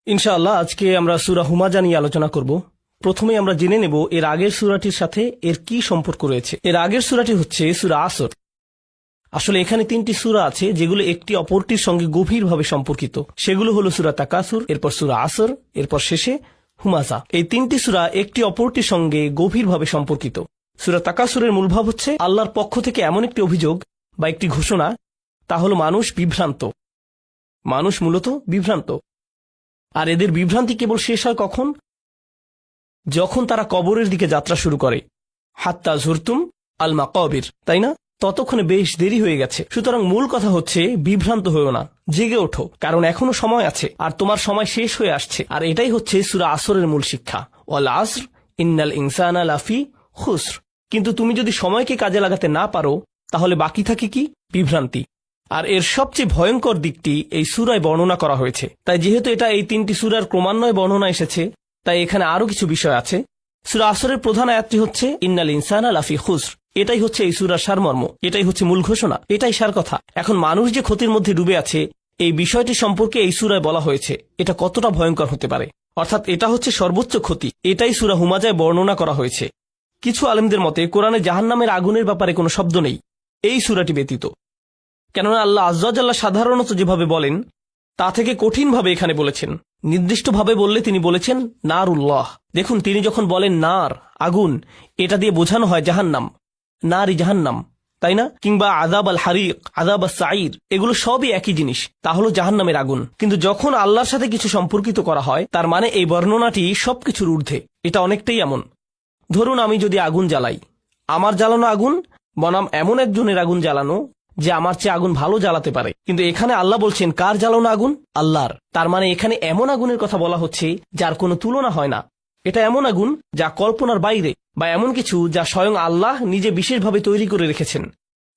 ইনশাআল্লাহ আজকে আমরা সূরা হুমাযা নিয়ে আলোচনা করব। প্রথমে আমরা জেনে নেব এর আগের সূরাটির সাথে এর কি সম্পর্ক রয়েছে। এর আগের সূরাটি হচ্ছে সূরা আসর। আসলে এখানে তিনটি সূরা আছে যেগুলো একটি অপরটির সঙ্গে গভীরভাবে সম্পর্কিত। সেগুলো হলো সূরা তাকাসুর, এরপর সূরা আসর, এরপর শেষে হুমাযা। এই তিনটি সূরা একটি অপরটির সঙ্গে গভীরভাবে সম্পর্কিত। সূরা তাকাসুরের মূলভাব হচ্ছে আল্লাহর পক্ষ থেকে এমন একটি অভিযোগ বা একটি ঘোষণা, তা হলো মানুষ বিভ্রান্ত। মানুষ মূলত বিভ্রান্ত, আর এদের বিভ্রান্তি কেবল শেষ হয় কখন? যখন তারা কবরের দিকে যাত্রা শুরু করে। হাত্তা জুরতুম আল মাকাবির, তাই না? ততক্ষণে বেশ দেরি হয়ে গেছে। সুতরাং মূল কথা হচ্ছে বিভ্রান্ত হয়েও না, জেগে ওঠো, কারণ এখনো সময় আছে আর তোমার সময় শেষ হয়ে আসছে। আর এটাই হচ্ছে সূরা আসরের মূল শিক্ষা, ওয়াল আসর ইন্নাল ইনসানা লাফি খুসর। কিন্তু তুমি যদি সময়কে কাজে লাগাতে না পারো, তাহলে বাকি থাকে কি? বিভ্রান্তি। আর এর সবচেয়ে ভয়ঙ্কর দিকটি এই সূরায় বর্ণনা করা হয়েছে। তাই যেহেতু এটা এই তিনটি সূরার ক্রমান্বয়ে বর্ণনা এসেছে, তাই এখানে আরো কিছু বিষয় আছে। সূরা আসরের প্রধান আয়াতটি হচ্ছে ইন্নাল ইনসানা লাফি খুসর। এটাই হচ্ছে এই সূরার সারমর্ম, এটাই হচ্ছে মূল ঘোষণা, এটাই সার কথা। এখন মানুষ যে ক্ষতির মধ্যে ডুবে আছে, এই বিষয়টি সম্পর্কে এই সূরায় বলা হয়েছে। এটা কতটা ভয়ঙ্কর হতে পারে, অর্থাৎ এটা হচ্ছে সর্বোচ্চ ক্ষতি। এটাই সূরা হুমাযায় বর্ণনা করা হয়েছে। কিছু আলেমদের মতে কোরআনে জাহান্নামের আগুনের ব্যাপারে কোনো শব্দ নেই এই সূরাটি ব্যতীত। কেননা আল্লাহ আযযা ওয়া জাল্লা সাধারণত যেভাবে বলেন, তা থেকে কঠিনভাবে এখানে বলেছেন। নির্দিষ্টভাবে বললে তিনি বলেছেন নারুল্লাহ। দেখুন, তিনি যখন বলেন নার, আগুন, এটা দিয়ে বোঝানো হয় জাহান্নাম, নারী জাহান্নাম, তাই না? কিংবা আযাব আল হারিক, আযাব আস সাঈর, এগুলো সবই একই জিনিস, তা হলো জাহান্নামের আগুন। কিন্তু যখন আল্লাহর সাথে কিছু সম্পর্কিত করা হয়, তার মানে এই বর্ণনাটি সবকিছুর ঊর্ধ্বে। এটা অনেকটাই এমন, ধরুন আমি যদি আগুন জ্বালাই, আমার জ্বালানো আগুন বনাম এমন একজনের আগুন জ্বালানো যে আমার চেয়ে আগুন ভালো জ্বালাতে পারে। কিন্তু এখানে আল্লাহ বলছেন কার জ্বালানো আগুন? আল্লাহর। তার মানে এখানে এমন আগুনের কথা বলা হচ্ছে যার কোনো তুলনা হয় না। এটা এমন আগুন যা কল্পনার বাইরে, বা এমন কিছু যা স্বয়ং আল্লাহ নিজে বিশেষভাবে তৈরি করে রেখেছেন।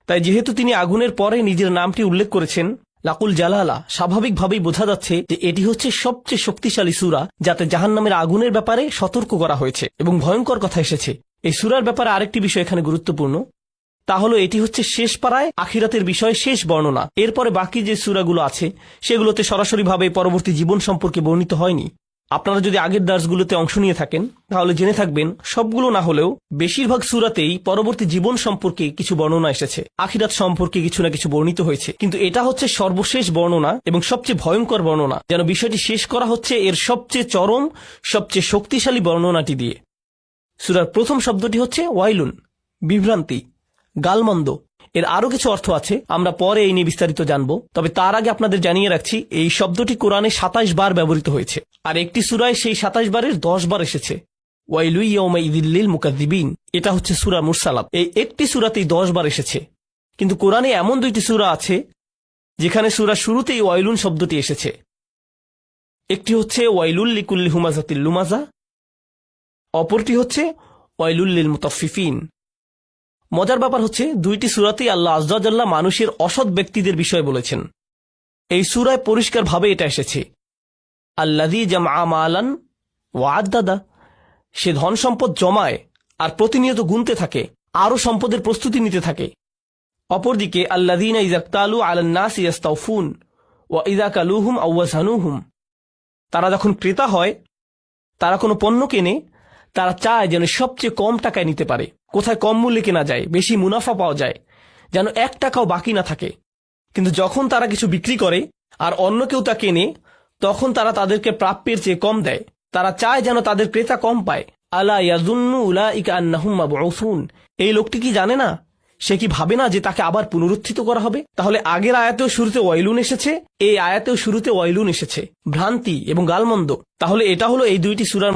তাই যেহেতু তিনি আগুনের পরে নিজের নামটি উল্লেখ করেছেন, লাকুল জালালা, স্বাভাবিকভাবেই বোঝা যাচ্ছে যে এটি হচ্ছে সবচেয়ে শক্তিশালী সূরা, যাতে জাহান্নামের আগুনের ব্যাপারে সতর্ক করা হয়েছে এবং ভয়ঙ্কর কথা এসেছে। এই সূরার ব্যাপারে আরেকটি বিষয় এখানে গুরুত্বপূর্ণ, তা হলো এটি হচ্ছে শেষ পারায় আখিরাতের বিষয়ে শেষ বর্ণনা। এরপরে বাকি যে সূরাগুলো আছে সেগুলোতে সরাসরিভাবে পরবর্তী জীবন সম্পর্কে বর্ণিত হয়নি। আপনারা যদি আগের দার্সগুলোতে অংশ নিয়ে থাকেন, তাহলে জেনে থাকবেন সবগুলো না হলেও বেশিরভাগ সূরাতেই পরবর্তী জীবন সম্পর্কে কিছু বর্ণনা এসেছে, আখিরাত সম্পর্কে কিছু না কিছু বর্ণিত হয়েছে। কিন্তু এটা হচ্ছে সর্বশেষ বর্ণনা এবং সবচেয়ে ভয়ঙ্কর বর্ণনা, যেন বিষয়টি শেষ করা হচ্ছে এর সবচেয়ে চরম, সবচেয়ে শক্তিশালী বর্ণনাটি দিয়ে। সূরার প্রথম শব্দটি হচ্ছে ওয়াইলুন, বিভ্রান্তি, গালমন্দ। এর আরো কিছু অর্থ আছে, আমরা পরে এই নিয়ে বিস্তারিত জানব। তবে তার আগে আপনাদের জানিয়ে রাখছি, এই শব্দটি কোরআনে ২৭ বার ব্যবহৃত হয়েছে, আর একটি সূরায় সেই ২৭ বারের ১০ বার এসেছে। ওয়াইলু ইয়াউমাইযিল লিল মুকাযযিবিন, এটা হচ্ছে সূরা মুরসালাত। এই একটি সূরাতেই ১০ বার এসেছে। কিন্তু কোরআনে এমন দুইটি সূরা আছে যেখানে সূরা শুরুতেই ওয়াইলুন শব্দটি এসেছে। একটি হচ্ছে ওয়াইলুল লিকুল্লি হুমাযাতিল লুমাযা, অপরটি হচ্ছে ওয়াইলুল লিল মুতাফফিফিন। মজার ব্যাপার হচ্ছে দুইটি সূরাতেই আল্লাহ আযযা ওয়া জাল্লা মানুষের অসৎ ব্যক্তিদের বিষয়ে বলেছেন। এই সূরায় পরিষ্কারভাবে এটা এসেছে, আল্লাযী জামআ মালান ওয়া আদ্দাদা, সে ধন সম্পদ জমায় আর প্রতিনিয়ত গুনতে থাকে, আরও সম্পদের প্রস্তুতি নিতে থাকে। অপরদিকে আল্লাযীনা ইযা ইকতালু আলান নাসি ইস্তাওফুন ওয়া ইযা কালুহুম আও ওয়াযানুহুম, তারা যখন ক্রেতা হয়, তারা কোনো পণ্য কেনে, তারা চায় যেন সবচেয়ে কম টাকায় নিতে পারে, কোথায় কম মূল্যে কেনা যায়, বেশি মুনাফা পাওয়া যায়, যেন ১ টাকাও বাকি না থাকে। কিন্তু যখন তারা কিছু বিক্রি করে আর অন্য কেউ তা কেনে, তখন তারা তাদেরকে প্রাপ্যের চেয়ে কম দেয়। তারা চায় যেন তাদের ক্রেতা কম পায়। আলা ইয়াযুন্নু উলাইকা আন্নাহুম মাবউসুন, এই লোকটি কি জানে না, সে কি ভাবে না যে তাকে আবার পুনরুত্থিত করা হবে? তাহলে আগের আয়াতেও শুরুতে ওয়াইলুন এসেছে, এই আয়াতেও শুরুতে ওয়াইলুন এসেছে, ভ্রান্তি এবং গালমন্দ। তাহলে এটা হলো এই দুইটি সূরার